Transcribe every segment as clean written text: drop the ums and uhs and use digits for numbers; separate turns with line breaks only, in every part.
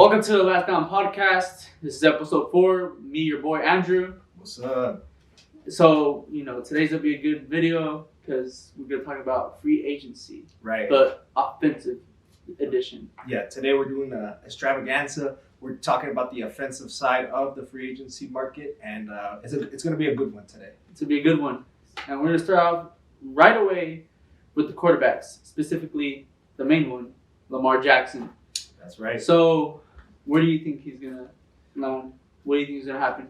Welcome to the Last Down Podcast. This is episode 4. Me, your boy Andrew.
What's up?
So, today's gonna be a good video because we're gonna talk about free agency,
Right.
but offensive edition.
Yeah, today we're doing an extravaganza. We're talking about the offensive side of the free agency market, and it's going to be a good one today.
It's gonna be a good one, and we're gonna start off right away with the quarterbacks, specifically the main one, Lamar Jackson.
That's right.
So, where do you think he's gonna land? What do you think is gonna happen?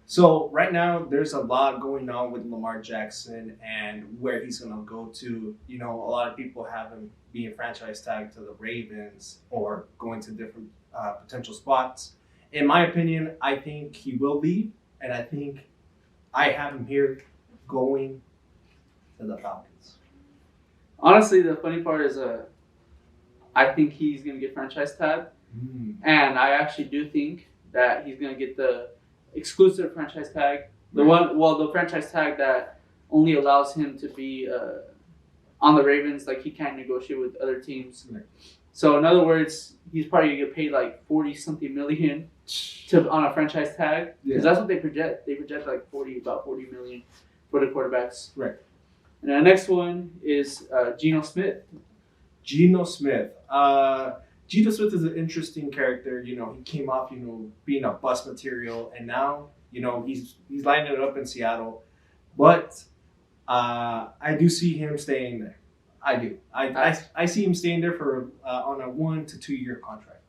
So right now, there's a lot going on with Lamar Jackson and where he's going to go to. A lot of people have him being franchise tagged to the Ravens or going to different potential spots. In my opinion, I think he will leave, and I think I have him here going to the Falcons.
Honestly, the funny part is, I think he's gonna get franchise tagged. And I actually do think that he's going to get the exclusive franchise tag. The franchise tag that only allows him to be on the Ravens. Like, he can't negotiate with other teams.
Right.
So, in other words, he's probably going to get paid like 40-something million on a franchise tag. Because that's what they project. They project like about 40 million for the quarterbacks.
Right.
And the next one is Geno Smith.
Geno Smith. Geno Smith is an interesting character. He came off, being a bust material, and now, he's lining it up in Seattle. But I do see him staying there. I do. I see him staying there for on a 1 to 2 year contract.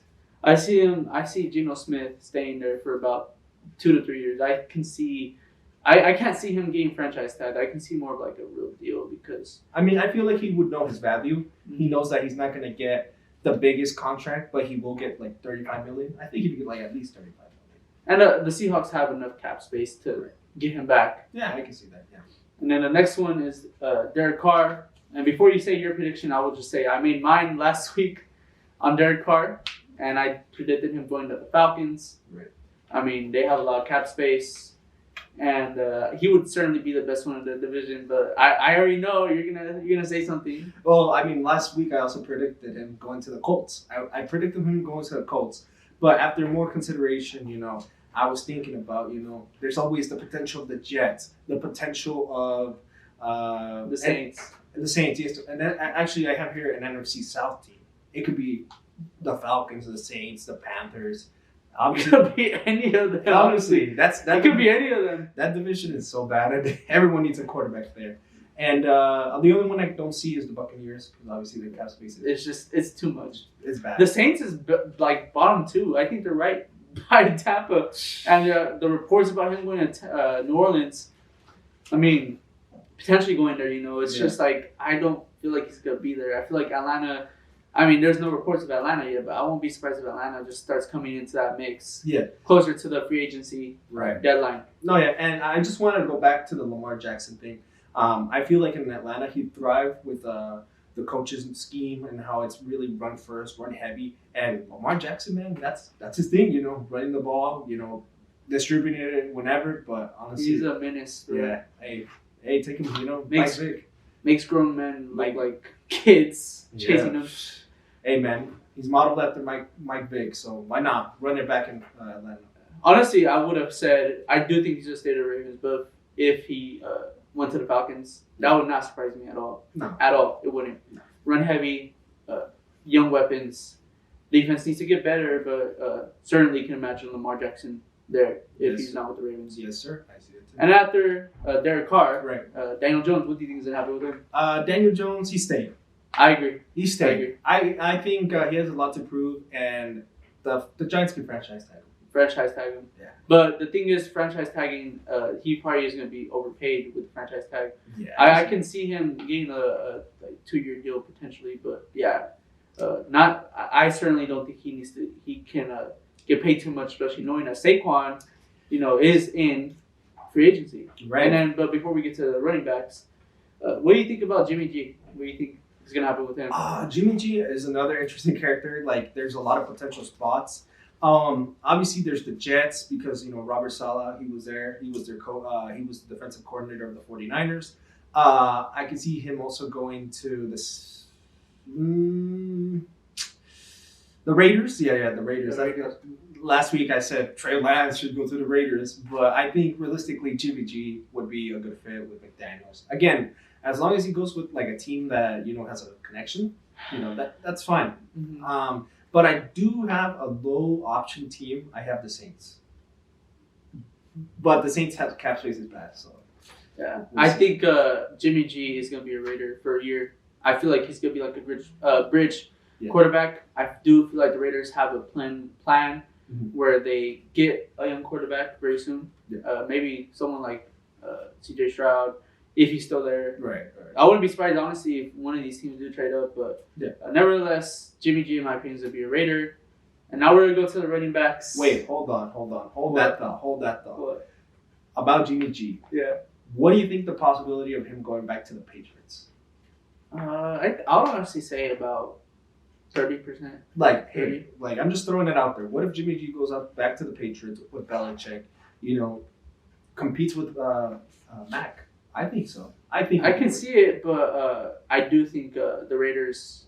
I see Geno Smith staying there for about 2 to 3 years. I can't see him getting franchise tagged. I can see more of like a real deal because
I feel like he would know his value. He knows that he's not going to get the biggest contract, but he will get like 35 million. I think he'd get like at least 35 million.
And the Seahawks have enough cap space to get him back.
Yeah, I can see that. Yeah.
And then the next one is Derek Carr. And before you say your prediction, I will just say I made mine last week on Derek Carr, and I predicted him going to the Falcons.
Right.
They have a lot of cap space. And he would certainly be the best one in the division, but I already know you're gonna say something.
Well, last week I also predicted him going to the Colts. I predicted him going to the Colts, but after more consideration, I was thinking about, there's always the potential of the Jets, the potential of
The Saints.
The Saints, yes. And then actually I have here an NFC South team. It could be the Falcons, the Saints, the Panthers.
It could be any of them.
Honestly,
it could be any of them.
That division is so bad, and everyone needs a quarterback there. And the only one I don't see is the Buccaneers, because obviously the cap space
it's too much.
It's bad.
The Saints is like bottom 2. I think they're right by Tampa, and the reports about him going to New Orleans. Potentially going there. It's just like I don't feel like he's gonna be there. I feel like Atlanta. There's no reports of Atlanta yet, but I won't be surprised if Atlanta just starts coming into that mix.
Yeah.
Closer to the free agency deadline.
No, yeah, and I just wanted to go back to the Lamar Jackson thing. I feel like in Atlanta he'd thrive with the coach's scheme and how it's really run first, run heavy. And Lamar Jackson, man, that's his thing, running the ball, distributing it whenever. But honestly,
he's a menace.
Yeah. Hey, take him,
makes grown men like kids chasing him.
Hey man, he's modeled after Mike Vick, so why not run it back in Atlanta?
Honestly, I would have said I do think he's just stay to the Ravens, but if he went to the Falcons, that would not surprise me at all.
No,
at all, it wouldn't.
No.
Run heavy, young weapons. Defense needs to get better, but certainly can imagine Lamar Jackson there if he's not with the Ravens.
Yes, sir. I see it too.
And after Derek Carr,
right.
Daniel Jones, what do you think is going to happen with him?
Daniel Jones, he's staying.
I agree.
He's staying. I think he has a lot to prove, and the Giants can franchise tag him.
Franchise tag him.
Yeah.
But the thing is, franchise tagging, he probably is going to be overpaid with the franchise tag.
Yeah.
I can see him getting a 2-year deal potentially, but yeah, not. I certainly don't think he can get paid too much, especially knowing that Saquon, is in free agency.
Right.
But before we get to the running backs, what do you think about Jimmy G? What do you think is going to happen with him?
Jimmy G is another interesting character. Like, there's a lot of potential spots. Obviously, there's the Jets because, Robert Saleh, he was there. He was their he was the defensive coordinator of the 49ers. I could see him also going to this. The Raiders? Yeah, the Raiders.
The Raiders.
Last week I said Trey Lance should go to the Raiders, but I think realistically Jimmy G would be a good fit with McDaniels. Again, as long as he goes with like a team that has a connection, that's fine.
Mm-hmm.
But I do have a low option team. I have the Saints, but the Saints have cap space is bad, so
yeah. I think Jimmy G is gonna be a Raider for a year. I feel like he's gonna be like a bridge quarterback. I do feel like the Raiders have a plan where they get a young quarterback very soon.
Yeah.
Maybe someone like C.J. Stroud, if he's still there.
Right.
I wouldn't be surprised, honestly, if one of these teams do trade up. But nevertheless, Jimmy G, in my opinion, is going to be a Raider. And now we're going to go to the running backs.
Wait, hold on. Hold that thought.
What?
About Jimmy G.
Yeah.
What do you think the possibility of him going back to the Patriots?
I'll honestly say about 30%.
Like, hey, I'm just throwing it out there. What if Jimmy G goes up back to the Patriots with Belichick, competes with Mac? I think so. I can see
it, but I do think the Raiders.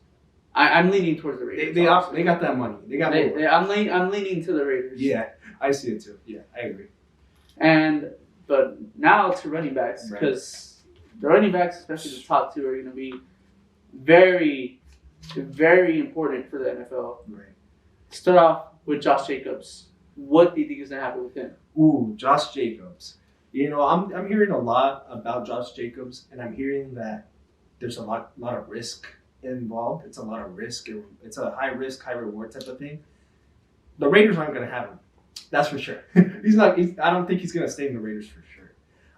I'm leaning towards the Raiders.
They got that money. They got more.
I'm leaning to the Raiders.
Yeah, I see it too. Yeah, I agree.
But now to running backs, because the running backs, especially the top two, are going to be very, very important for the NFL.
Right.
Start off with Josh Jacobs. What do you think is going to happen with him?
Ooh, Josh Jacobs. I'm hearing a lot about Josh Jacobs, and I'm hearing that there's a lot of risk involved. It's a lot of risk. It's a high risk, high reward type of thing. The Raiders aren't going to have him. That's for sure. I don't think he's going to stay in the Raiders for sure.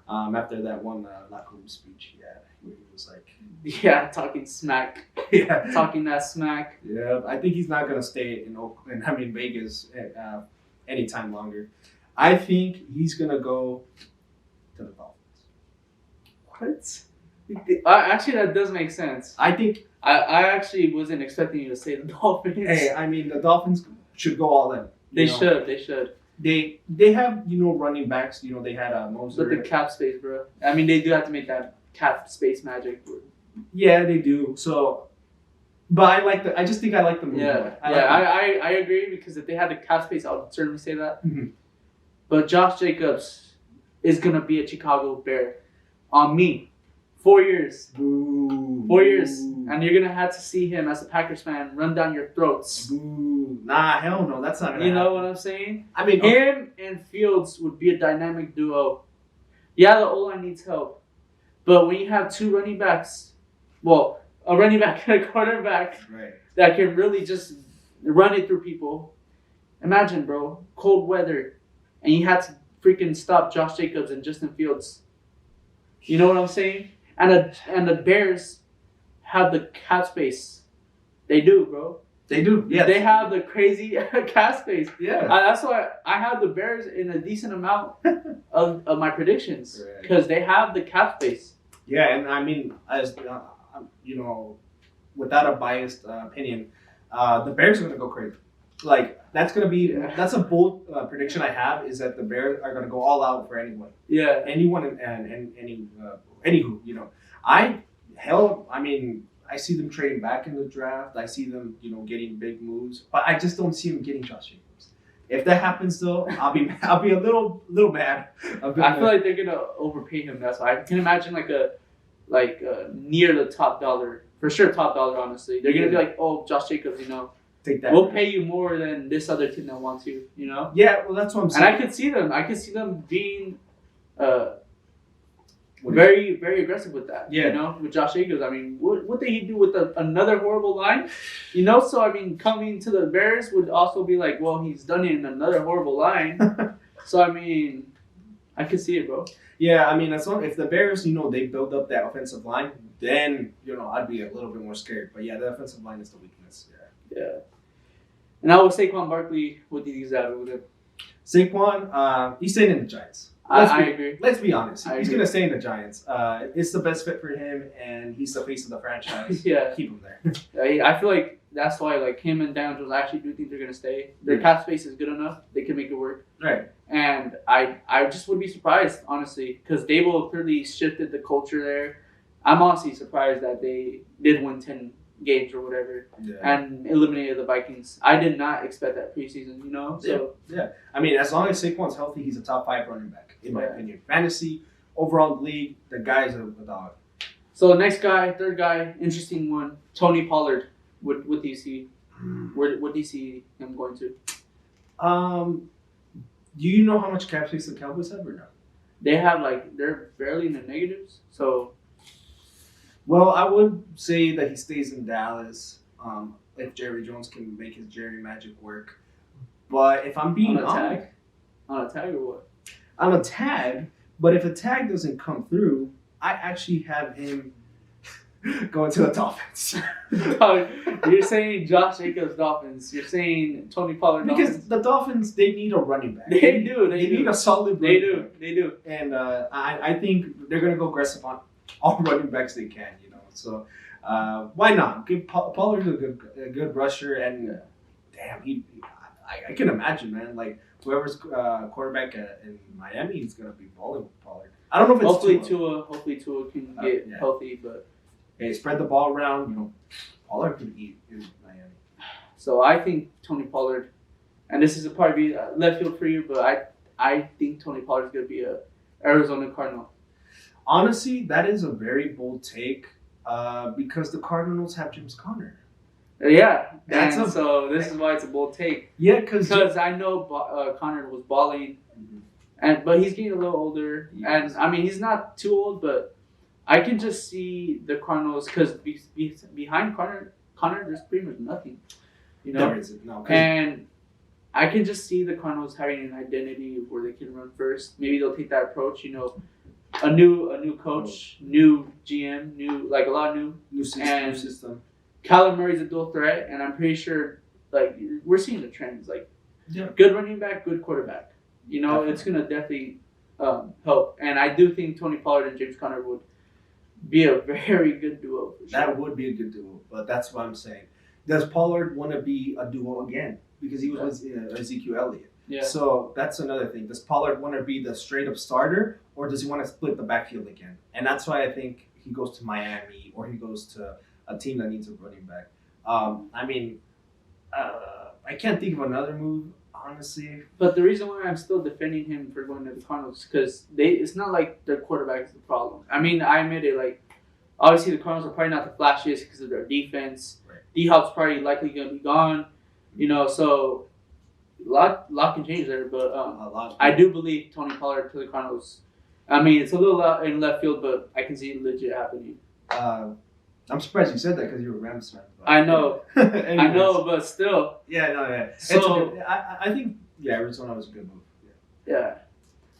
After that one locker room speech he had, where he was like,
yeah, talking smack.
Yeah,
talking that smack.
Yeah, I think he's not going to stay in Oakland. Vegas anytime longer. I think he's going to go to the Dolphins.
What? Actually, that does make sense.
I think
I actually wasn't expecting you to say the Dolphins.
Hey, the Dolphins should go all in.
They should.
They have running backs. They had Moser.
But the cap space, bro. They do have to make that cap space magic.
Yeah, they do. So, but I just think I like the move.
I agree, because if they had the cap space, I would certainly say that.
Mm-hmm.
But Josh Jacobs is gonna be a Chicago Bear on me. 4 years.
Boo.
4 years. And you're going to have to see him as a Packers fan run down your throats.
Boo. Nah, hell no. That's not going to happen.
You know what I'm saying? Him and Fields would be a dynamic duo. Yeah, the O-line needs help. But when you have two running backs, a running back and a quarterback that can really just run it through people. Imagine, bro, cold weather, and you had to freaking stop Josh Jacobs and Justin Fields. You know what I'm saying? And the Bears have the cap space. They do, bro.
They do. Yeah.
They have the crazy cap space.
Yeah.
That's why I have the Bears in a decent amount of my predictions, because they have the cap space.
Yeah, and as without a biased opinion, the Bears are going to go crazy. That's a bold prediction I have, is that the Bears are going to go all out for anyone.
Yeah.
Anyone and anywho, I see them trading back in the draft. I see them, getting big moves, but I just don't see them getting Josh Jacobs. If that happens, though, I'll be a little mad. I
feel like they're gonna overpay him. That's why I can imagine like a near the top dollar, for sure, top dollar. Honestly, they're gonna be like, oh, Josh Jacobs,
take that.
We'll pay you more than this other team that wants you.
Yeah, well, that's what I'm saying.
And I could see them being very, very aggressive with that.
Yeah.
With Josh Jacobs. What did he do with another horrible line? So, coming to the Bears would also be like, well, he's done it in another horrible line. So, I could see it, bro.
Yeah, as long if the Bears, they build up that offensive line, then, I'd be a little bit more scared. But yeah, the offensive line is the weakness.
Yeah. And now with Saquon Barkley, what do you think is happening with him?
Saquon, he's staying in the Giants.
I agree.
Let's be honest. He's going to stay in the Giants. It's the best fit for him, and he's the face of the franchise.
Yeah.
Keep him there.
I feel like that's why him and Dan Jones, I actually do think they're going to stay. Their cap space is good enough. They can make it work.
Right.
And I just would be surprised, honestly, because Dable clearly shifted the culture there. I'm honestly surprised that they did win 10 games or whatever, and eliminated the Vikings. I did not expect that preseason, So
yeah. I mean, as long as Saquon's healthy, he's a top 5 running back in my opinion. Fantasy, overall league, the guy's a dog.
So next guy, third guy, interesting one, Tony Pollard. What do you see? What do you see him going to?
Do you know how much cap space the Cowboys have or no?
They have they're barely in the negatives. So,
well, I would say that he stays in Dallas if Jerry Jones can make his Jerry magic work. But if I'm being honest,
on a tag or what?
On a tag. But if a tag doesn't come through, I actually have him going to the Dolphins.
You're saying Josh Jacobs Dolphins. You're saying Tony Pollard
Dolphins.
Because
the Dolphins, they need a running back.
They do. They
need a solid running back.
They do.
And I think they're going to go aggressive on all running backs they can, So why not? Give Pollard's a good rusher. And damn, I can imagine, man. Like, whoever's quarterback in Miami is going to be balling with Pollard. I don't know if it's
Hopefully Tua can get healthy, but
spread the ball around. Pollard can eat in Miami.
So I think Tony Pollard, and this is probably left field for you, but I think Tony Pollard is going to be a Arizona Cardinal.
Honestly, that is a very bold take because the Cardinals have James Conner.
Yeah, so this is why it's a bold take.
Yeah, because
I know Conner was balling, but he's getting a little older, and I mean he's not too old, but I can just see the Cardinals because behind Conner, there's pretty much nothing,
There isn't, no.
And I can just see the Cardinals having an identity where they can run first. Maybe they'll take that approach, a new coach, new GM, a lot of new
system.
Kyler Murray's a dual threat, and I'm pretty sure we're seeing the trends. Good running back, good quarterback. Definitely. It's gonna definitely help, and I do think Tony Pollard and James Conner would be a very good duo. For sure.
That would be a good duo, but that's what I'm saying. Does Pollard want to be a duo again? Because he was with Ezekiel Elliott.
Yeah.
So that's another thing. Does Pollard want to be the straight up starter, or does he want to split the backfield again? And that's why I think he goes to Miami or he goes to a team that needs a running back. I can't think of another move, honestly.
But the reason why I'm still defending him for going to the Cardinals is because it's not like their quarterback is the problem. I mean, I admit it. Obviously the Cardinals are probably not the flashiest because of their defense.
Right.
D-Hop's probably likely going to be gone. So a lot can change there. But I do believe Tony Pollard to the Cardinals. I mean, it's a little out in left field, but I can see it legit happening.
I'm surprised you said that because you're a Rams fan.
I know. I know, but still.
Yeah, no, yeah.
So
I think Arizona was a good move.
Yeah.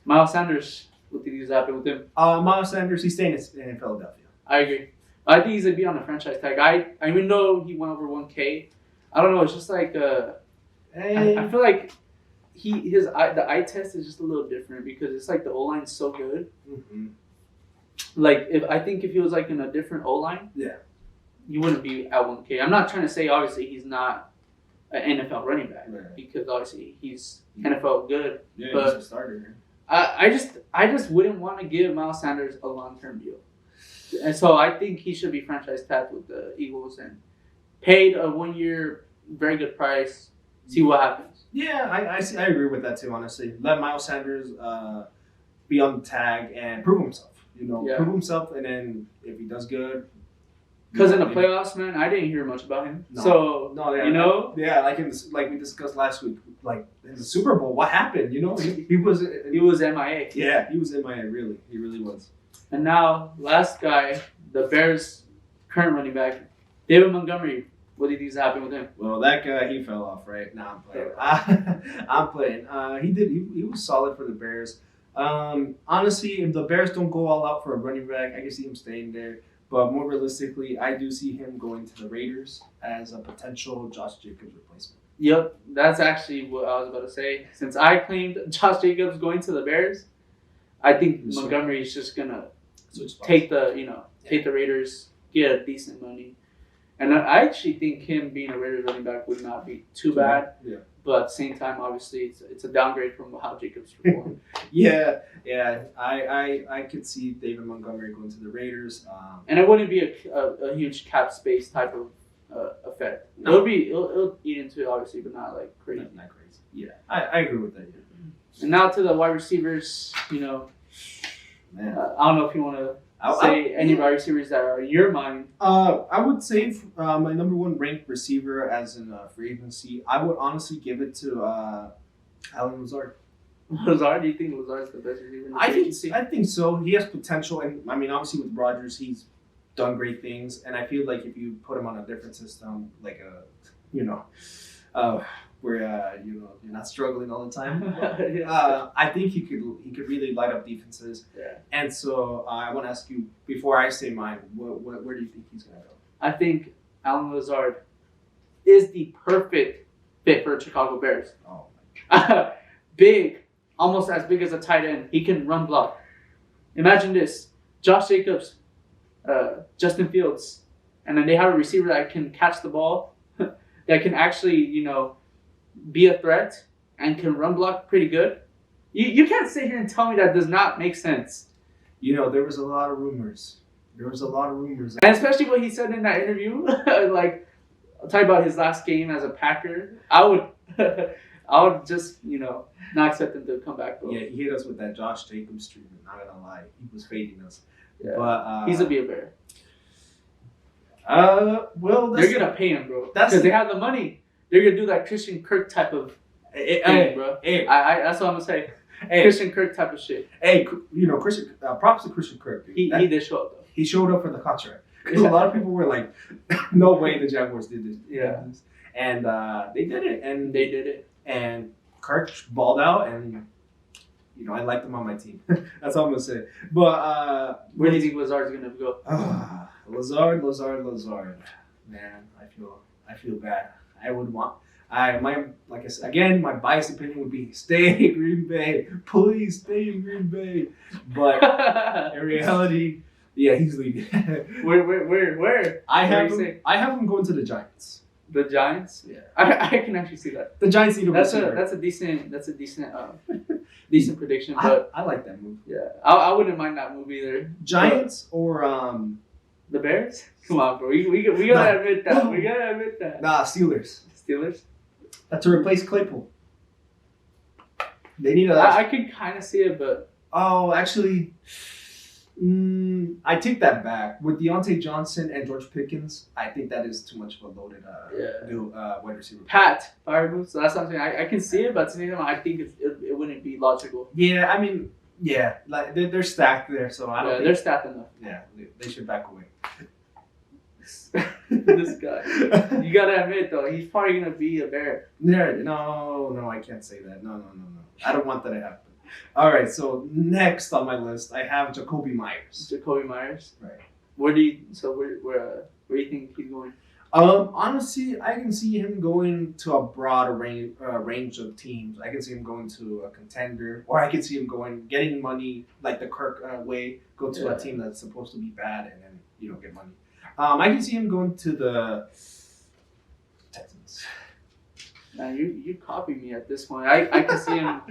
Miles Sanders, what do you think is happening with him?
Miles Sanders, he's staying in Philadelphia.
I agree. I think he's gonna be on the franchise tag. I even though he went over 1K, I don't know. It's just I feel like the eye test is just a little different because it's the O line's so good.
Mm-hmm.
If he was in a different O line, you wouldn't be at 1K. I'm not trying to say obviously he's not an NFL running back because obviously he's NFL good.
Yeah,
but
he's a starter.
I just wouldn't want to give Miles Sanders a long-term deal, and so I think he should be franchise tagged with the Eagles and paid a 1-year very good price. See what happens.
Yeah, I agree with that too. Honestly, let Miles Sanders be on the tag and prove himself. Prove himself, and then if he does good.
Because in the playoffs, man, I didn't hear much about him.
Like we discussed last week, in the Super Bowl, what happened? He was
MIA.
Yeah, he was MIA. Really, he really was.
And now, last guy, the Bears' current running back, David Montgomery. What do you think is happening with him?
Well, that guy, he fell off, right? Nah, I'm playing. He was solid for the Bears. Honestly, if the Bears don't go all out for a running back, I can see him staying there. But more realistically, I do see him going to the Raiders as a potential Josh Jacobs replacement.
Yep, that's actually what I was about to say. Since I claimed Josh Jacobs going to the Bears, I think Montgomery is just gonna take the Raiders, get a decent money. And I actually think him being a Raiders running back would not be too bad.
Yeah.
But at the same time, obviously, it's a downgrade from how Jacobs performed.
Yeah. I could see David Montgomery going to the Raiders.
And it wouldn't be a huge cap space type of effect.
No.
It'll eat into it obviously, but not like crazy.
Not crazy. Yeah, I agree with that. Yeah.
And now to the wide receivers.
Man.
I don't know if you want to say any wide receivers that are in your mind.
I would say my number one ranked receiver as in free agency, I would honestly give it to Alan Lazard.
Lazard? Do you think Lazard's the best receiver in the free agency?
I think so. He has potential, and I mean, obviously with Rodgers, he's done great things, and I feel like if you put him on a different system, like where you're not struggling all the time. I think he could really light up defenses.
Yeah.
And so I want to ask you before I say mine, where do you think he's gonna go?
I think Alan Lazard is the perfect fit for the Chicago Bears.
Oh my God.
Big, almost as big as a tight end. He can run block. Imagine this: Josh Jacobs, Justin Fields, and then they have a receiver that can catch the ball, that can actually be a threat and can run block pretty good. You can't sit here and tell me that does not make sense.
There was a lot of rumors.
And especially what he said in that interview, like, I'll talk about his last game as a Packer. I would just, not accept him to come back. Though.
Yeah, he hit us with that Josh Jacobs streak. I'm not gonna lie, he was fading us.
Yeah.
But
he's a Bear.
Well,
they're gonna pay him, bro, because they have the money. They're gonna do that Christian Kirk type of thing, bro. That's what I'm gonna say. Christian Kirk type of shit.
Hey, Christian. Props to Christian Kirk. Dude.
He did show up though.
He showed up for the contract. Because a lot of people were like, "No way the Jaguars did this."
Yeah.
And they did it.
And
And Kirk balled out, and I liked him on my team. That's all I'm gonna say. But
where do you think Lazard's gonna go?
Lazard. Man, I feel bad. I would want. Like I said again, my biased opinion would be stay in Green Bay. Please stay in Green Bay. But in reality, yeah, he's leaving.
Where?
I have him going to the Giants.
The Giants?
Yeah.
I can actually see that.
The Giants need a receiver.
That's a decent prediction. But
I like that move.
Yeah, I wouldn't mind that move either.
Giants or
the Bears? Come on, bro. We gotta admit that. We gotta admit that.
Nah, Steelers. To replace Claypool. They need
I could kind of see it, but
actually, I take that back. With Deontay Johnson and George Pickens, I think that is too much of a loaded wide receiver.
Pat fire move. So that's something I can see it, but at the same time, I think it wouldn't be logical.
Yeah, I mean, yeah, like they're stacked there, so I don't.
Yeah, they're stacked enough.
Yeah, they should back away.
This guy, you gotta admit though, he's probably gonna be a Bear.
No, I can't say that. No. I don't want that to happen. All right, so next on my list, I have Jacoby Myers.
Right. Where do you think he's going?
Honestly, I can see him going to a broad range of teams. I can see him going to a contender, or I can see him getting money like the Kirk way, go to a team that's supposed to be bad and then get money. I can see him going to the Texans.
Now you copy me at this point. I can see him.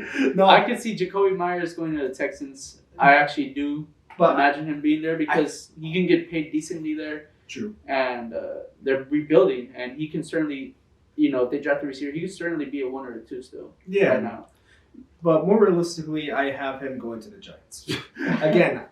I can see Jacoby Myers going to the Texans. I actually do imagine him being there because he can get paid decently there.
True.
And they're rebuilding, and he can certainly, if they draft a receiver, he can certainly be a 1 or a 2 still.
Yeah.
Right now.
But more realistically, I have him going to the Giants. Again.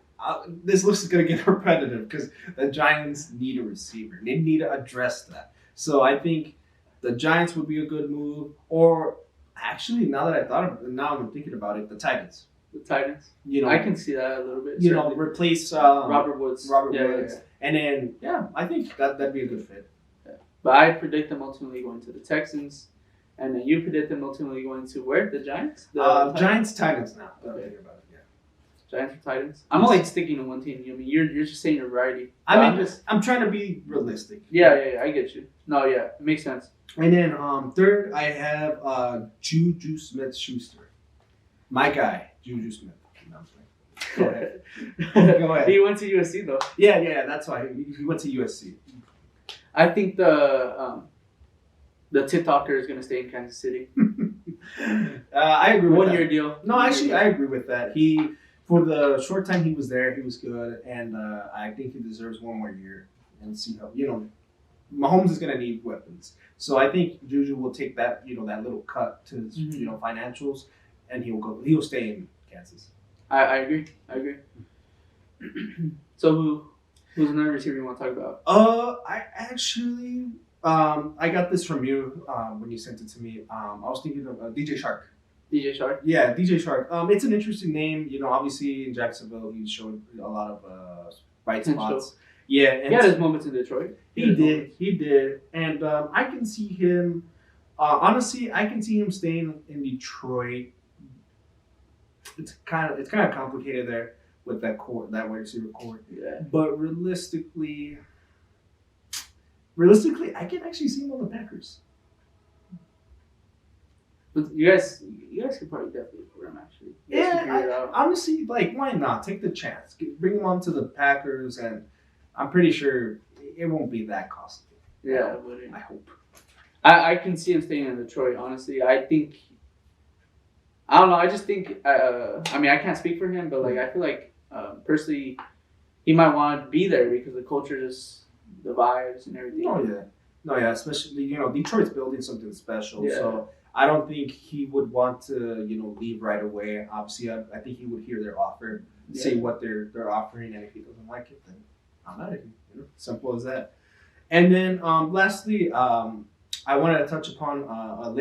This list is going to get repetitive because the Giants need a receiver. They need to address that. So I think the Giants would be a good move. Or actually, now I'm thinking about it, the Titans.
The Titans? I can see that a little bit.
Replace
Robert Woods.
Yeah. And then, I think that'd be a good fit.
Yeah. But I predict them ultimately going to the Texans. And then you predict them ultimately going to where? The Giants?
Giants, Titans now.
Okay. Giants or Titans? I'm only sticking to one team. You're just saying a variety.
I'm trying to be realistic.
Yeah, I get you. No, yeah, it makes sense.
And then third, I have Juju Smith-Schuster. My guy, Juju Smith. No, I'm sorry. Go ahead.
He went to USC though.
Yeah, that's why he went to USC.
I think the TikToker is gonna stay in Kansas City.
I agree with that.
1 year deal.
No, actually, I agree with that. For the short time he was there, he was good, and I think he deserves 1 more year and see how Mahomes is going to need weapons. So I think Juju will take that, that little cut to his, financials, and he'll stay in Kansas.
I agree. So who's another receiver you want to talk about?
I actually, I got this from you when you sent it to me. I was thinking of DJ Shark.
DJ Shark?
Yeah, DJ Shark. It's an interesting name. Obviously in Jacksonville, he showed a lot of bright spots. Yeah, and
he had his moments in Detroit.
He did, and I can see him. Honestly, I can see him staying in Detroit. It's kind of complicated there with that wide receiver core.
Yeah.
But realistically, I can actually see him on the Packers.
But you guys could probably definitely for him actually.
Honestly, why not take the chance? Bring him on to the Packers, and I'm pretty sure it won't be that costly.
Yeah,
I hope.
I can see him staying in Detroit. Honestly, I think. I don't know. I just think. I mean, I can't speak for him, but I feel like personally, he might want to be there because the culture, just the vibes and everything.
No, yeah. Especially Detroit's building something special,
yeah.
So I don't think he would want to leave right away. Obviously, I think he would hear their offer, see what they're offering, and if he doesn't like it, then I'm out of here. Simple as that. And then lastly, I wanted to touch upon a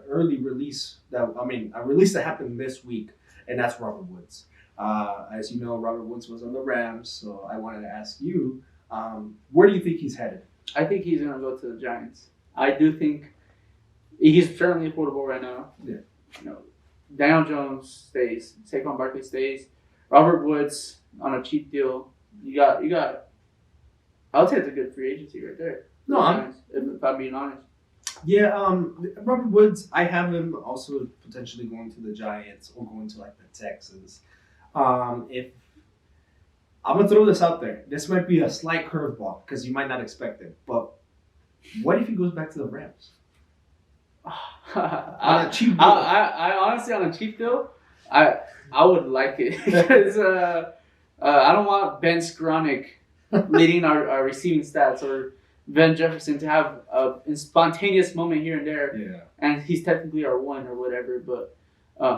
early release a release that happened this week, and that's Robert Woods. As you know, Robert Woods was on the Rams, so I wanted to ask you, where do you think he's headed?
I think he's going to go to the Giants. I do think he's certainly affordable right now.
Yeah.
Daniel Jones stays, Saquon Barkley stays, Robert Woods on a cheap deal. You got. I would say it's a good free agency right there.
No,
if I'm being honest.
Yeah, Robert Woods, I have him also potentially going to the Giants or going to the Texans. If I'm gonna throw this out there, this might be a slight curveball because you might not expect it. But what if he goes back to the Rams? On a cheap deal.
I honestly, on a cheap deal, I would like it because I don't want Ben Skronik leading our receiving stats or Van Jefferson to have a spontaneous moment here and there.
Yeah. And
he's technically our one or whatever, but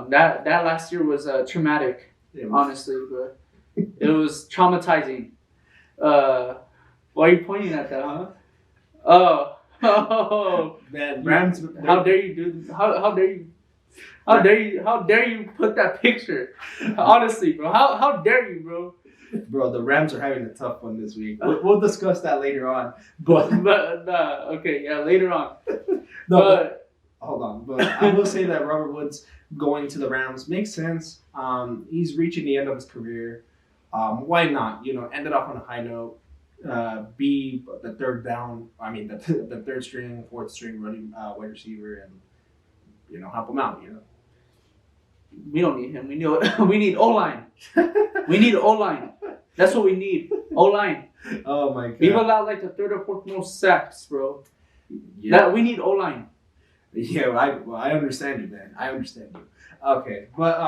that last year was traumatic, honestly, but it was traumatizing. Why are you pointing at that, huh? Oh,
man, Rams.
How dare you do? How dare you put that picture? Honestly, bro, how dare you, bro?
Bro, the Rams are having a tough one this week. We'll discuss that later on. But
okay, yeah, later on.
Hold on. But I will say that Robert Woods going to the Rams makes sense. He's reaching the end of his career. Why not? End it off on a high note. Be the third down. I mean, the third string, fourth string running wide receiver, and help him out.
We don't need him. We need O-line. We need O-line. That's what we need. O-line.
Oh my god.
We've allowed the third or fourth most sacks, bro. Yeah. We need O-line.
Yeah, I understand you, man. I understand you. Okay, but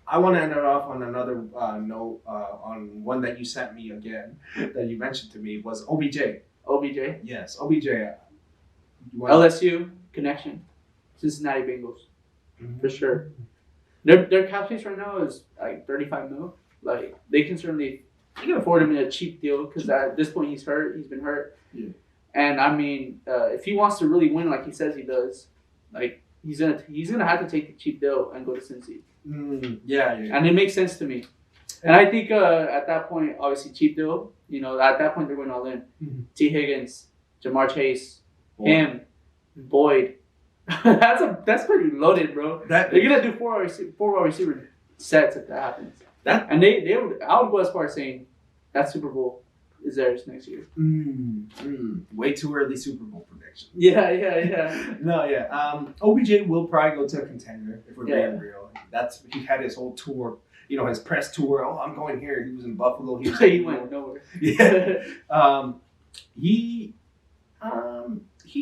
I want to end it off on another note. On one that you sent me again, that you mentioned to me was OBJ.
OBJ.
Yes, OBJ.
LSU connection. Cincinnati Bengals. Mm-hmm. For sure. Their cap space right now is $35 million. They can afford him in a cheap deal because at this point he's hurt. He's been hurt.
Yeah.
And I mean, if he wants to really win like he says he does, he's gonna have to take the cheap deal and go to Cincy.
Yeah.
And it makes sense to me. And I think at that point, obviously cheap deal. At that point they're going all in.
Mm-hmm.
T. Higgins, Jamar Chase, him, Boyd. That's pretty loaded, bro. They're gonna do four wide receiver sets if that happens. And I would go as far as saying that Super Bowl is theirs next year.
Way too early Super Bowl prediction.
Yeah.
No, yeah. OBJ will probably go to a contender if we're being real. He had his whole tour, his press tour. Oh, I'm going here. He was in Buffalo.
He went nowhere.
Yeah.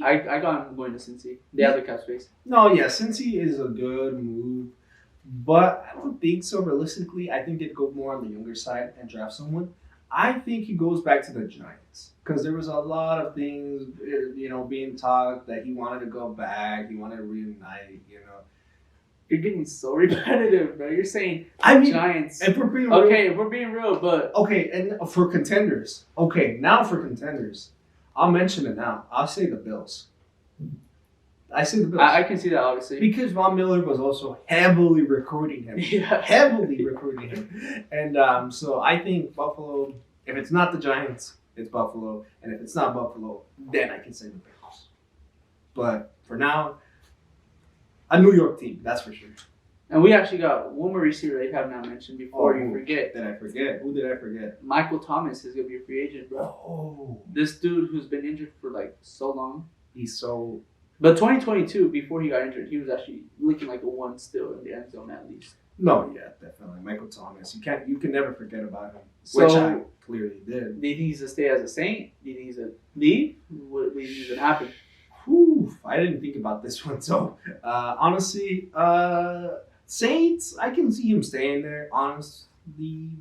I got him going to Cincy. They have the cap space.
No, yeah, Cincy is a good move, but I don't think so. Realistically, I think they'd go more on the younger side and draft someone. I think he goes back to the Giants because there was a lot of things, being talked that he wanted to go back, he wanted to reunite.
You're getting so repetitive, bro. You're saying Giants.
If we're being
if we're being real, but
and for contenders. Okay, now for contenders, I'll mention it now. I'll say the Bills. I say the Bills.
I can see that obviously
because Von Miller was also heavily recruiting him.
Yeah.
Heavily recruiting him, and so I think Buffalo. If it's not the Giants, it's Buffalo, and if it's not Buffalo, then I can say the Bills. But for now, a New York team, that's for sure.
And we actually got one more receiver that you have not mentioned before you forget.
Did I forget? Who did I forget?
Michael Thomas is going to be a free agent, bro.
Oh.
This dude who's been injured for like so long.
He's so...
But 2022, before he got injured, he was actually looking like a one still in the end zone at least.
No, yeah, definitely. Michael Thomas. You can never forget about him.
So,
which I clearly did.
Do you think he's going to stay as a Saint? Do you think he's going to leave? What do you think is going to happen?
Whew, I didn't think about this one. So, honestly, Saints, I can see him staying there, honestly,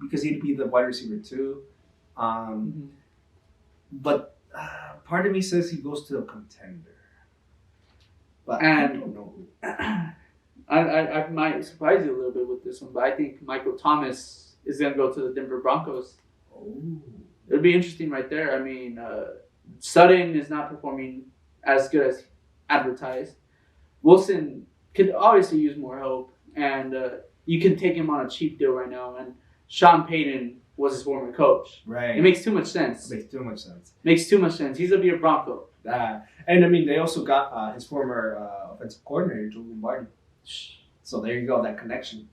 because he'd be the wide receiver too. But part of me says he goes to a contender. But I don't know.
I might surprise you a little bit with this one, but I think Michael Thomas is going to go to the Denver Broncos.
Oh.
It'll be interesting right there. I mean, Sutton is not performing as good as advertised. Wilson could obviously use more help, and you can take him on a cheap deal right now. And Sean Payton was his former coach.
Right.
It makes too much sense.
Makes too much sense.
Makes too much sense. He's going to be a Bronco.
And I mean, they also got his former offensive coordinator, Joe Lombardi. So there you go, that connection.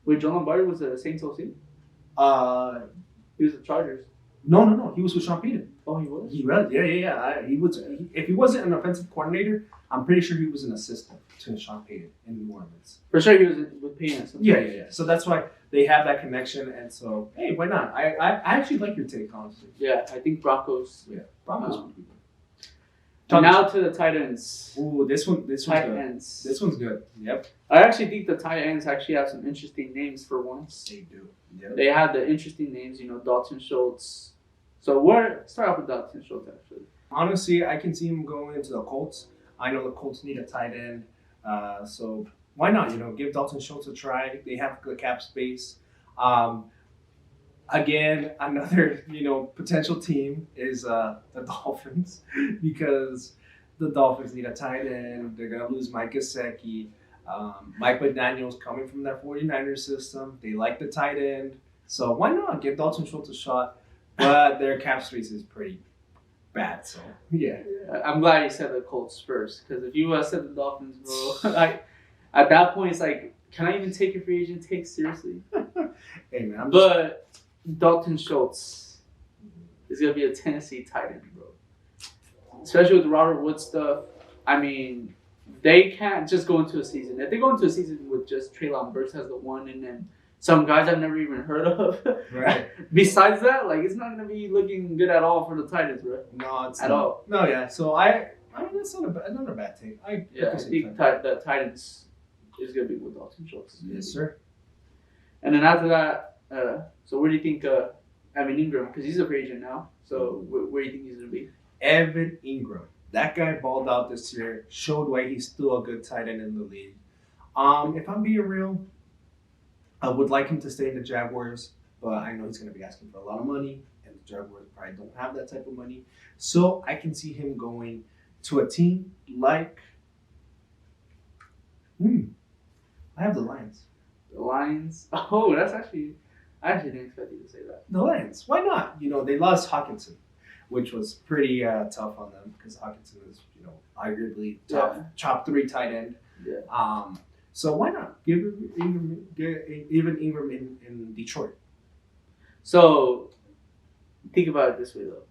Wait, Joe Lombardi was the Saints OC? He was the Chargers.
No. He was with Sean Payton.
Oh, he was?
He was, yeah. If he wasn't an offensive coordinator, I'm pretty sure he was an assistant to Sean Payton in New Orleans.
For sure he was with Payton.
Yeah. So that's why they have that connection, and so, hey, why not? I actually like your take, honestly.
Yeah, I think Broncos.
Yeah, Broncos.
Now to the tight ends.
Ooh, this one's
tight
good.
Ends.
This one's good. Yep.
I actually think the tight ends actually have some interesting names for once.
They do. Yep.
They have the interesting names, Dalton Schultz. So we'll start off with Dalton Schultz, actually.
Honestly, I can see him going into the Colts. I know the Colts need a tight end. So why not? Give Dalton Schultz a try. They have the cap space. Again, another potential team is the Dolphins because the Dolphins need a tight end. They're gonna lose Mike Gesicki. Mike McDaniel's coming from that 49ers system. They like the tight end, so why not give Dalton Schultz a shot? But their cap space is pretty bad, so yeah.
I'm glad you said the Colts first because if you said the Dolphins, bro, at that point it's like, can I even take a free agent take seriously?
Hey man,
but Dalton Schultz is going to be a Tennessee tight end, bro. Especially with the Robert Woods stuff. I mean, they can't just go into a season. If they go into a season with just Treylon Burks as the one and then some guys I've never even heard of.
Right.
Besides that, it's not going to be looking good at all for the tight ends, bro.
No, it's
at
not.
all.
No, yeah. So I mean, that's not a bad take. I
think the tight ends is going to be with Dalton Schultz.
Yes, sir.
And then after that, so where do you think Evan Ingram, because he's a free agent now, so where do you think he's going to be?
Evan Ingram. That guy balled out this year, showed why he's still a good tight end in the league. If I'm being real, I would like him to stay in the Jaguars, but I know he's going to be asking for a lot of money, and the Jaguars probably don't have that type of money. So I can see him going to a team like... I have the Lions.
The Lions? Oh, that's actually... I actually didn't expect you to say that.
The Lions. Why not? They lost Hawkinson, which was pretty tough on them because Hawkinson is, arguably top 3 tight end.
Yeah.
So why not give even Ingram in Detroit?
So think about it this way though.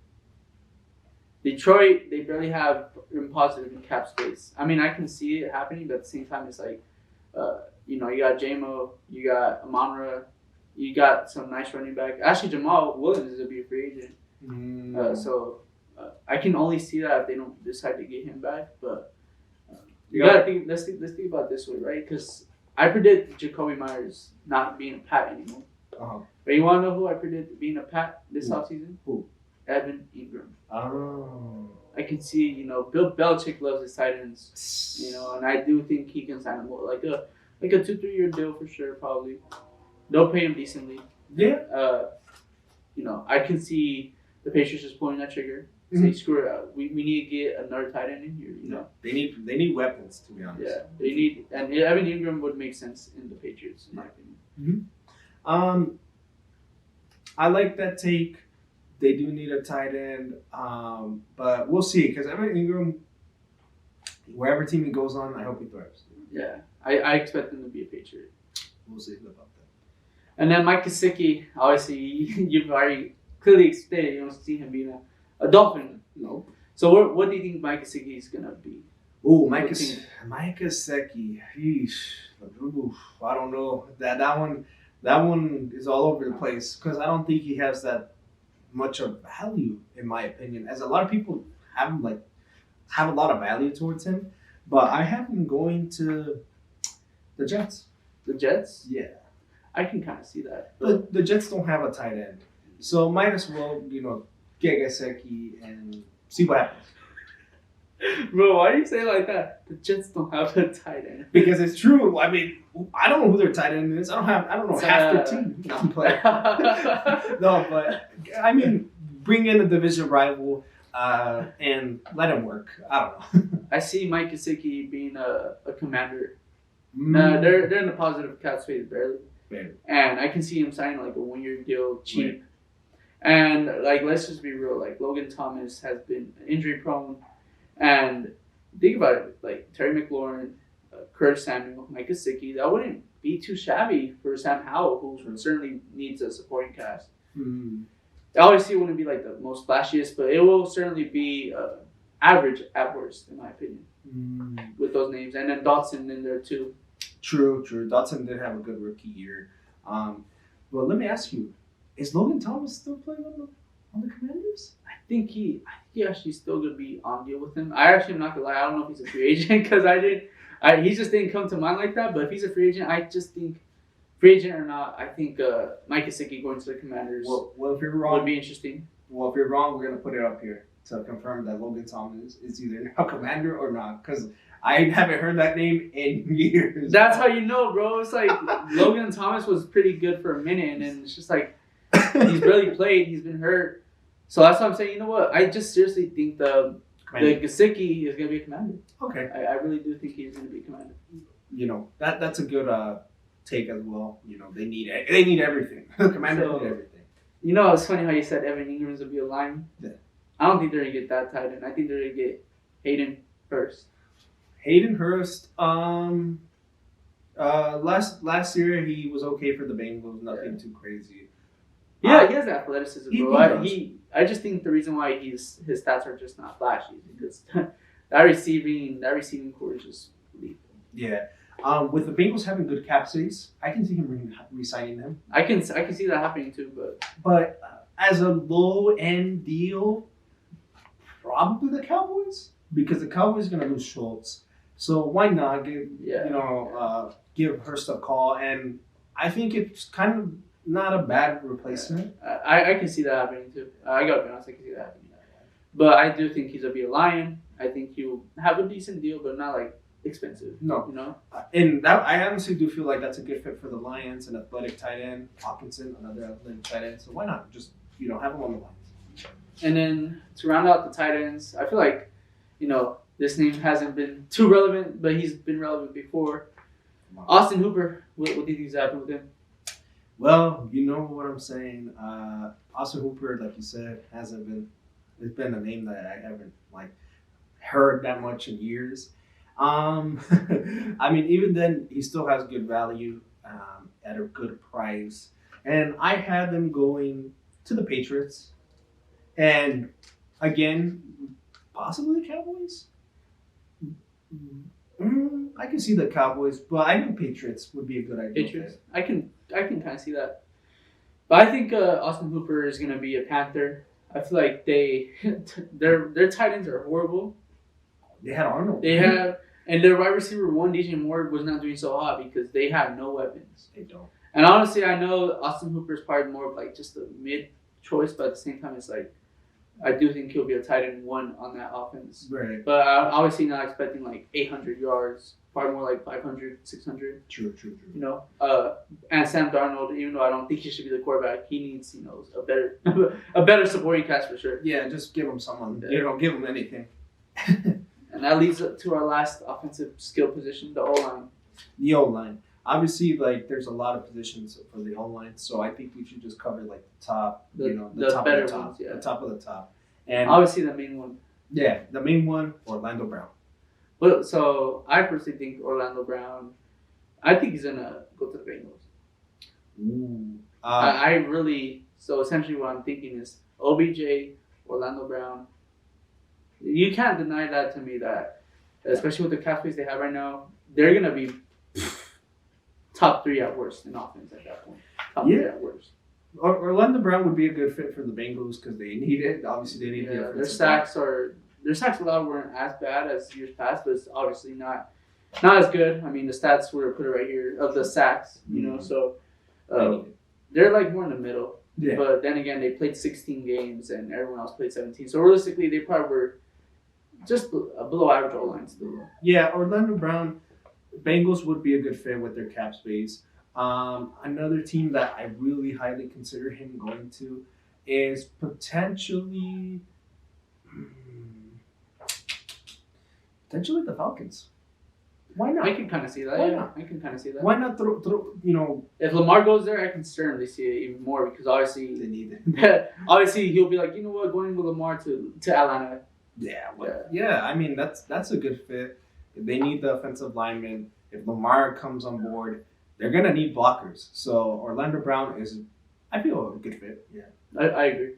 Detroit, they barely have positive in cap space. I mean, I can see it happening, but at the same time, it's like, you got JMO, you got Amon-Ra, you got some nice running back. Actually, Jamal Williams is going to be a free agent. So I can only see that if they don't decide to get him back. But you got to think. Let's think about it this way, right? Because I predict Jacoby Myers not being a Pat anymore. But you want to know who I predict being a Pat this offseason?
Who?
Evan Ingram.
Oh.
I can see, Bill Belichick loves his tight ends, and I do think he can sign him like a 2-3 year deal for sure, probably. They'll pay him decently.
Yeah.
I can see the Patriots just pulling that trigger. Say, screw it out. We need to get another tight end in here.
They need weapons, to be honest.
Yeah, they need, and Evan Ingram would make sense in the Patriots, in my opinion.
Mm-hmm. I like that take. They do need a tight end, but we'll see. Because Evan Ingram, wherever team he goes on, I hope he thrives.
Yeah, I expect him to be a Patriot.
We'll see about that.
And then Mike Gesicki, obviously, you've already clearly stated you don't see him being a Dolphin.
No.
So what do you think Mike Gesicki is gonna be?
Oh, Mike Gesicki. I don't know. That one is all over the place because I don't think he has that much of value, in my opinion. As a lot of people have a lot of value towards him, but I have him going to the Jets.
The Jets?
Yeah.
I can kind of see that.
The Jets don't have a tight end, so might as well get Gesicki and see what happens.
Bro, why do you say it like that? The Jets don't have a tight end.
Because it's true. I mean, I don't know who their tight end is. I don't know half their team. No, I'm playing. No, but I mean, bring in a division rival and let him work. I don't know.
I see Mike Gesicki being a Commander. They're in the positive cap space barely. And I can see him signing like a 1-year deal, cheap. Right. And let's just be real. Logan Thomas has been injury prone. And think about it, Terry McLaurin, Curtis Samuel, Mike Gesicki, that wouldn't be too shabby for Sam Howell, who certainly needs a supporting cast.
Mm-hmm.
Obviously, it wouldn't be the most flashiest, but it will certainly be average at worst, in my opinion, with those names. And then Dotson in there too. True.
Dotson did have a good rookie year. Well, let me ask you, is Logan Thomas still playing on the Commanders?
I think he actually still going to be on deal with him. I actually am not going to lie. I don't know if he's a free agent because he just didn't come to mind like that. But if he's a free agent, I just think, free agent or not, I think Mike Gesicki going to the Commanders
well, if you're wrong,
would be interesting.
Well, if you're wrong, we're going to put it up here to confirm that Logan Thomas is either a Commander or not. Because I haven't heard that name in years.
That's how you know, bro. It's Logan Thomas was pretty good for a minute, and then it's just he's barely played. He's been hurt. So that's what I'm saying. You know what? I just seriously think the Gesicki is going to be a Commander.
Okay.
I really do think he's going to be a Commander.
That's a good take as well. They need everything. Commander need everything.
It's funny how you said Evan Ingram's going to be a lineman.
Yeah.
I don't think they're going to get that tight end. I think they're going to get Hayden Hurst.
Hayden Hurst. Last year he was okay for the Bengals. Nothing too crazy.
Yeah, he has athleticism, bro.
I
just think the reason why his stats are just not flashy is because that receiving core is just lethal.
Yeah. With the Bengals having good cap space, I can see him re-signing them.
I can see that happening too,
but as a low end deal, probably the Cowboys, because the Cowboys are gonna lose Schultz. So why not give Hurst a call? And I think it's kind of not a bad replacement.
I can see that happening too. I gotta be honest, I can see that happening. But I do think he's gonna be a Lion. I think he'll have a decent deal, but not expensive.
No. And that I honestly do feel like that's a good fit for the Lions, an athletic tight end, Hawkinson, another athletic tight end. So why not just have him on the Lions?
And then to round out the tight ends, I feel like this name hasn't been too relevant, but he's been relevant before. Austin Hooper. What do you think is happening with him?
Well, you know what I'm saying. Austin Hooper, like you said, hasn't been. It's been a name that I haven't heard that much in years. I mean, even then, he still has good value at a good price, and I had them going to the Patriots, and again, possibly the Cowboys. I can see the Cowboys, but I think Patriots would be a good idea.
Patriots, I can kind of see that, but I think Austin Hooper is going to be a Panther. I feel like their tight ends are horrible.
They had Arnold.
And their wide receiver one, DJ Moore, was not doing so hot because they have no weapons.
They don't.
And honestly, I know Austin Hooper is probably more of like just a mid choice, but at the same time, it's like I do think he'll be a tight end one on that offense.
Right.
But I'm obviously not expecting like 800 yards, probably more like 500, 600.
True.
You know, and Sam Darnold, even though I don't think he should be the quarterback, he needs a better a better supporting cast for sure.
Yeah, just give him someone. Give him anything.
And that leads up to our last offensive skill position, the O-line.
The O-line. Obviously, like there's a lot of positions for the O-line, so I think we should just cover like the top,
the
top
better
of the top,
ones, yeah.
the top of the top, and
obviously the main one.
Yeah, the main one, Orlando Brown.
But so I personally think Orlando Brown. I think he's gonna go to the Bengals.
Ooh.
I really essentially what I'm thinking is OBJ, Orlando Brown. You can't deny that to me that, especially with the cap space they have right now, they're gonna be top 3 at worst in offense at that point. Top 3 at worst.
Orlando Brown would be a good fit for the Bengals because they need it. Obviously, they need it.
Their sacks allowed weren't as bad as years past, but it's obviously not as good. I mean, the stats were put right here of the sacks, so they're like more in the middle.
Yeah.
But then again, they played 16 games and everyone else played 17. So realistically, they probably were just a below average O-line still.
Yeah, Orlando Brown, Bengals would be a good fit with their cap space. Another team that I really highly consider him going to is potentially the Falcons. Why not?
I can kind of see that.
Why not?
I can kind of see that.
Why not throw
If Lamar goes there, I can certainly see it even more because obviously
they need it.
Obviously, he'll be like, you know what, going with Lamar to Atlanta.
Yeah. I mean, that's a good fit. They need the offensive lineman. If Lamar comes on board, they're gonna need blockers. So Orlando Brown is, I feel, a good fit. Yeah,
I agree.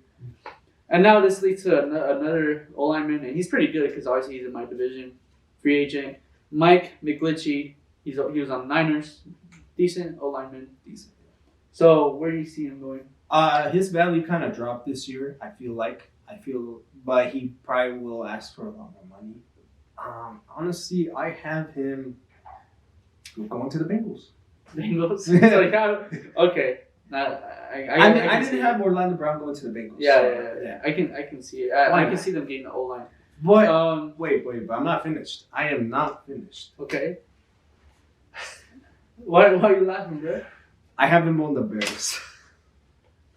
And now this leads to another O-lineman, and he's pretty good because obviously he's in my division. Free agent Mike McGlinchey. He was on the Niners. Decent O-lineman.
Decent.
So where do you see him going?
His value kind of dropped this year. I feel, but he probably will ask for a lot more money. Honestly, I have him going to the Bengals.
Bengals? Okay.
I didn't have Orlando Brown going to the Bengals.
Yeah. I can see it. I can see them getting the O-line.
But wait, but I'm not finished. I am not finished.
Okay. Why are you laughing, bro?
I have him on the Bears.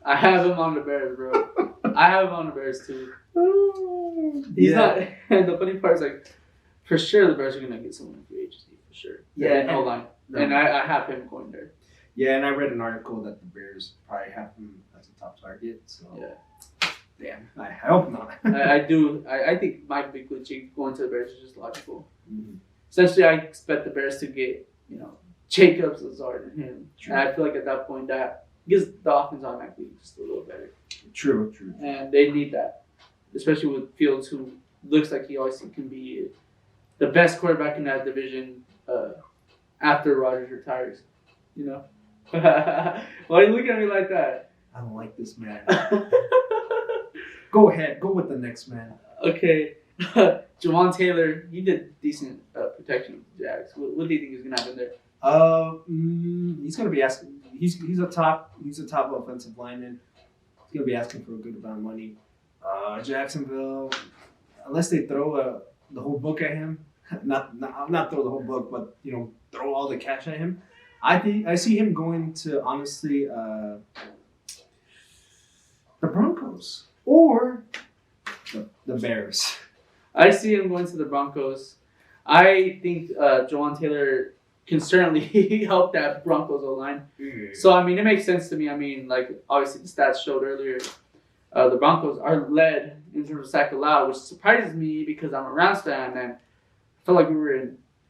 I have him on the Bears, bro. I have him on the Bears too. He's not. And the funny part is like, for sure the Bears are gonna get someone in free agency for sure.
Yeah,
O-line. And I have him going there.
Yeah, and I read an article that the Bears probably have him as a top target. So damn, I hope not.
I do. I think Mike McGlinchey going to the Bears is just logical.
Mm-hmm.
Essentially, I expect the Bears to get Jacobs, Lazard, and him.
True.
And I feel like at that point that gives the offense automatically just a little better.
True.
And they need that, especially with Fields, who looks like he always can be the best quarterback in that division after Rodgers retires. Why are you looking at me like that?
I don't like this man. Go ahead. Go with the next man.
Okay. Jawan Taylor, he did decent protection with the Jags. What do you think is going to happen there?
He's going to be asking. He's a top offensive lineman. He's going to be asking for a good amount of money. Jacksonville, unless they throw the whole book at him, not throw the whole book, but throw all the cash at him. I see him going to, honestly, the Broncos or the Bears.
I see him going to the Broncos. I think Jawan Taylor can certainly help that Broncos O-line. Mm-hmm. So, I mean, it makes sense to me. I mean, like, obviously the stats showed earlier, the Broncos are led in terms of sack allowed, which surprises me because I'm a Rams fan and I felt like we were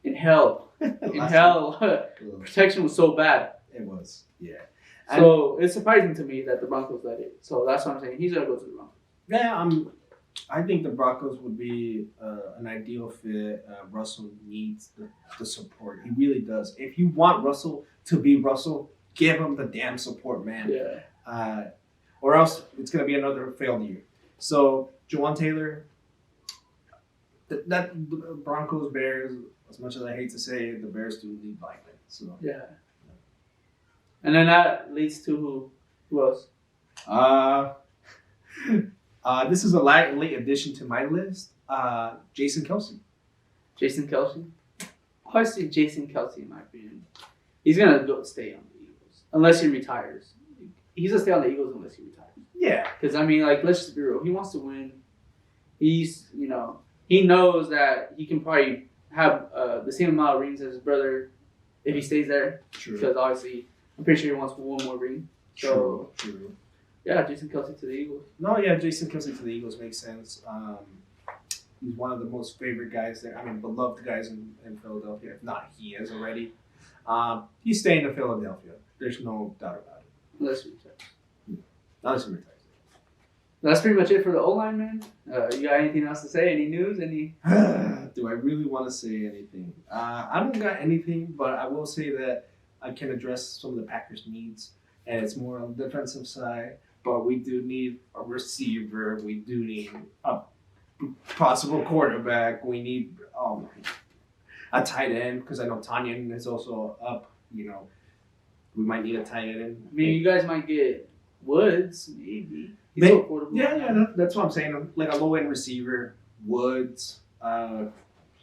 in hell. In hell, protection was so bad.
It was, yeah.
So it's surprising to me that the Broncos led it. So that's what I'm saying. He's gonna go to the Broncos.
Yeah, I think the Broncos would be an ideal fit. Russell needs the support. He really does. If you want Russell to be Russell, give him the damn support, man.
Yeah.
Or else it's gonna be another failed year. So Jawan Taylor, that Broncos Bears. As much as I hate to say it, the Bears do lead linemen. So
yeah. And then that leads to who? Who else?
This is a late addition to my list. Jason Kelsey.
Jason Kelsey. Obviously, Jason Kelsey, in my opinion, he's gonna stay on the Eagles unless he retires. He's gonna stay on the Eagles unless he retires.
Yeah.
Because I mean, like, let's just be real. He wants to win. He's, he knows that he can probably have the same amount of rings as his brother if he stays there.
True.
Because obviously, I'm pretty sure he wants one more ring. So,
True.
Yeah, Jason Kelsey to the Eagles.
No, yeah, Jason Kelsey to the Eagles makes sense. He's one of the most favorite guys there. I mean, beloved guys in Philadelphia. If not, he is already. He's staying in Philadelphia. There's no doubt about it.
Unless he retires.
Unless he retires.
That's pretty much it for the O-line, man. You got anything else to say? Any news? Any?
Do I really want to say anything? I don't got anything, but I will say that I can address some of the Packers' needs, and it's more on the defensive side. But we do need a receiver. We do need a possible quarterback. We need a tight end because I know Tanyan is also up. We might need a tight end.
I mean, you guys might get Woods, maybe.
He's so affordable. Yeah, that's what I'm saying. Like a low-end receiver, Woods,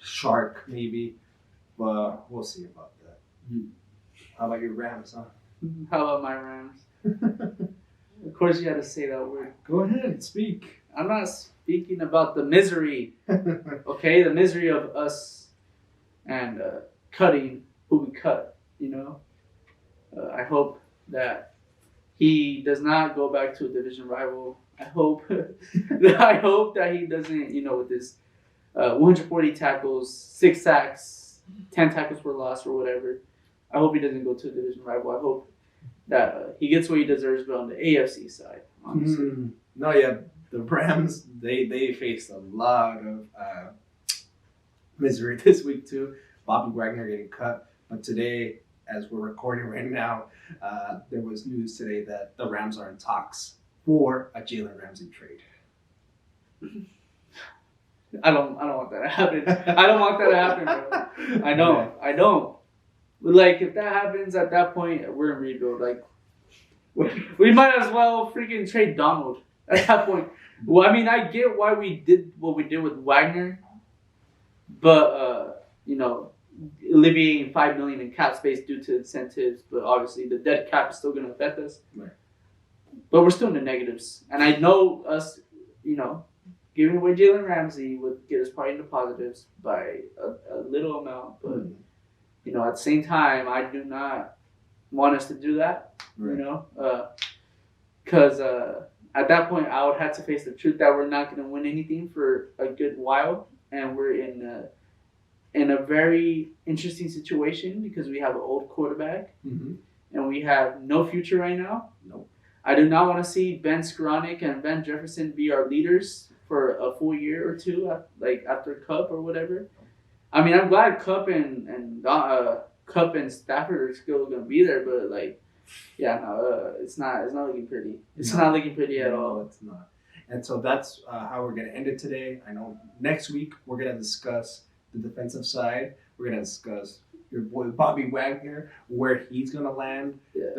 Shark, maybe. But we'll see about that. How about your Rams, huh?
How about my Rams? Of course you had to say that word.
Go ahead, speak.
I'm not speaking about the misery, okay? The misery of us and cutting who we cut, I hope that he does not go back to a division rival. I hope that he doesn't, with this 140 tackles, 6 sacks, 10 tackles for loss or whatever. I hope he doesn't go to a division rival. I hope that he gets what he deserves, but on the AFC side, honestly.
No, yeah, the Rams, they faced a lot of misery this week too. Bobby Wagner getting cut, but today, as we're recording right now, there was news today that the Rams are in talks for a Jalen Ramsey trade.
I don't want that to happen. I don't want that to happen, bro. I don't. Like, if that happens at that point, we're in rebuild. Like, we might as well freaking trade Donald at that point. Well, I mean, I get why we did what we did with Wagner, but alleviating $5 million in cap space due to incentives, but obviously the dead cap is still going to affect us. Right. But we're still in the negatives, and I know us, giving away Jalen Ramsey would get us probably into positives by a little amount, but. At the same time, I do not want us to do that, right. Because at that point, I would have to face the truth that we're not going to win anything for a good while, and we're in a very interesting situation because we have an old quarterback, and we have no future right now.
Nope.
I do not want to see Ben Skoranek and Ben Jefferson be our leaders for a full year or two, like after Cup or whatever. I mean, I'm glad Cup and Stafford are still gonna be there, but it's not looking pretty. It's not looking pretty at all.
It's not. And so that's how we're gonna end it today. I know next week we're gonna discuss the defensive side. We're gonna discuss your boy Bobby Wagner, where he's gonna land.
Yeah.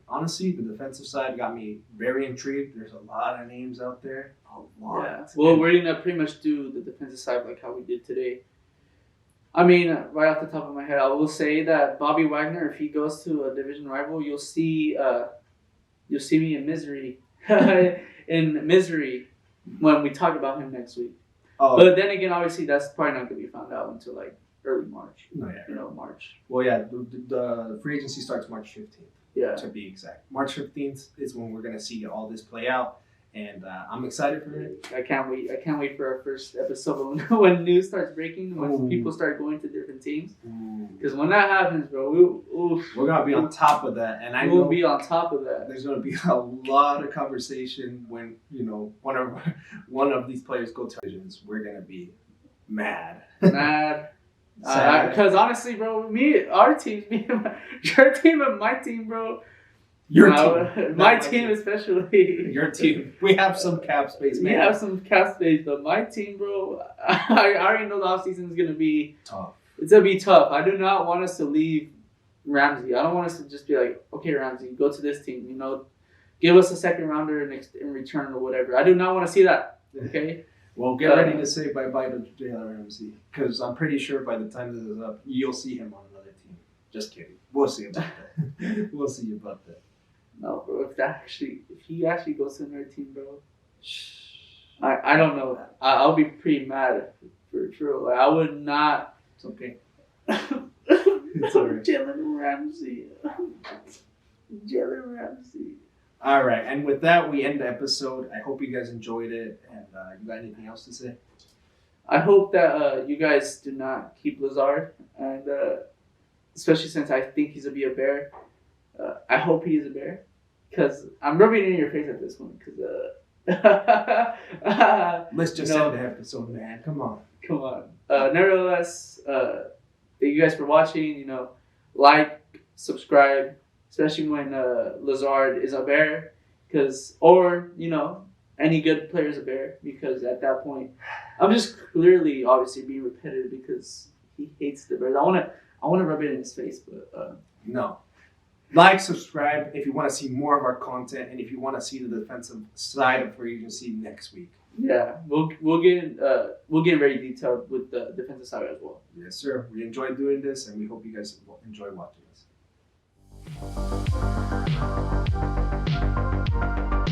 Honestly, the defensive side got me very intrigued. There's a lot of names out there. A lot.
Yeah. Well, we're gonna pretty much do the defensive side like how we did today. I mean, right off the top of my head, I will say that Bobby Wagner, if he goes to a division rival, you'll see me in misery, when we talk about him next week. Oh. But then again, obviously, that's probably not going to be found out until like early March.
No, yeah.
March.
Well, yeah, the free agency starts March 15th.
Yeah.
To be exact, March 15th is when we're going to see all this play out. And I'm excited for it.
I can't wait for our first episode when news starts breaking, when people start going to different teams. Because when that happens, bro,
we're gonna be on top of that, and
we'll be on top of that.
There's gonna be a lot of conversation when one of these players go to divisions. We're gonna be mad.
Because honestly, bro, your team and my team, bro. My team especially.
Your team. We have some cap space, man.
We have some cap space, but my team, bro, I already know the offseason is going to be
tough.
It's going to be tough. I do not want us to leave Ramsey. I don't want us to just be like, okay, Ramsey, go to this team. You know, give us a second rounder in return or whatever. I do not want to see that. Okay.
Well, get ready to say bye-bye to Jalen Ramsey, because I'm pretty sure by the time this is up, you'll see him on another team. Just kidding. We'll see about that. We'll see about that.
No, bro. If he actually goes to another team, bro, I don't know. I'll be pretty mad for true. Like, I would not.
It's okay.
It's alright. Jalen Ramsey. Jalen Ramsey.
All right, and with that, we end the episode. I hope you guys enjoyed it, and you got anything else to say?
I hope that you guys do not keep Lazard, and especially since I think he's gonna be a Bear. I hope he is a Bear, because I'm rubbing it in your face at this point. Because
let's just end the episode, man. Come on.
Nevertheless, thank you guys for watching. You know, like, subscribe. Especially when Lazard is a Bear, or any good player is a Bear, because at that point, I'm just clearly, obviously, being repetitive because he hates the Bears. I want to rub it in his face, but
no. Like, subscribe if you want to see more of our content, and if you want to see the defensive side of free agency next week.
Yeah, we'll get very detailed with the defensive side as well.
Yes, sir. We enjoyed doing this, and we hope you guys enjoy watching us.